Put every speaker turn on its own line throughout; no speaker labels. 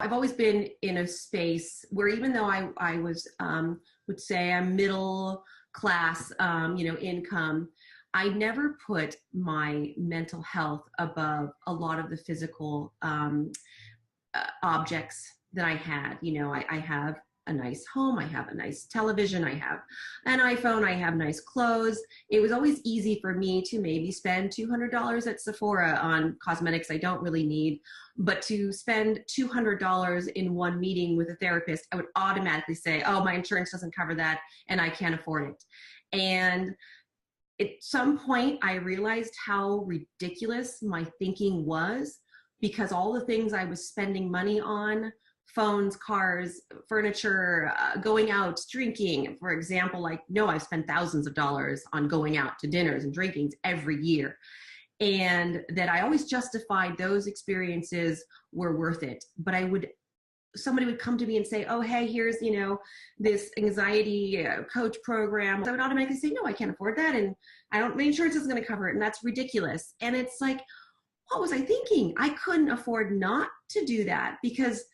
I've always been in a space where even though I was, would say I'm middle class, income, I never put my mental health above a lot of the physical objects that I had. I have a nice home, I have a nice television, I have an iPhone, I have nice clothes. It was always easy for me to maybe spend $200 at Sephora on cosmetics I don't really need, but to spend $200 in one meeting with a therapist, I would automatically say, oh, my insurance doesn't cover that and I can't afford it. And at some point I realized how ridiculous my thinking was, because all the things I was spending money on, phones, cars, furniture, going out, drinking, for example, I've spent thousands of dollars on going out to dinners and drinkings every year. And that I always justified those experiences were worth it. But somebody would come to me and say, oh, hey, here's, this anxiety coach program. I would automatically say, no, I can't afford that. And my insurance isn't going to cover it. And that's ridiculous. And it's like, what was I thinking? I couldn't afford not to do that, because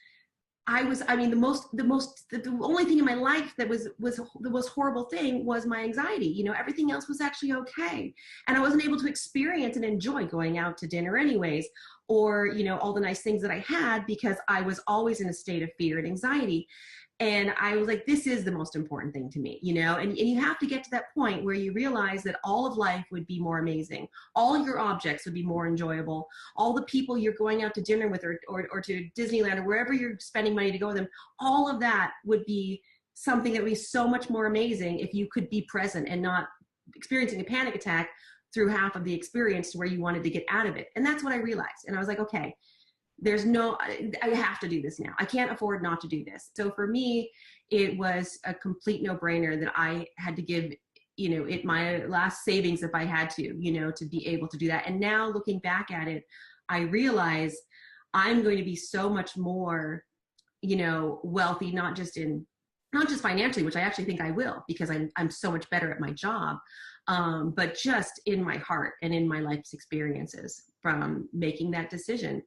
the only thing in my life that was the most horrible thing was my anxiety. Everything else was actually okay. And I wasn't able to experience and enjoy going out to dinner anyways, or, all the nice things that I had, because I was always in a state of fear and anxiety. And I was like, this is the most important thing to me, and you have to get to that point where you realize that all of life would be more amazing. All your objects would be more enjoyable. All the people you're going out to dinner with, or to Disneyland, or wherever you're spending money to go with them, all of that would be something that would be so much more amazing if you could be present and not experiencing a panic attack through half of the experience to where you wanted to get out of it. And that's what I realized. And I was like, okay, I have to do this now. I can't afford not to do this. So for me, it was a complete no-brainer that I had to give, my last savings if I had to be able to do that. And now looking back at it, I realize I'm going to be so much more, wealthy, not just financially, which I actually think I will, because I'm so much better at my job, but just in my heart and in my life's experiences from making that decision.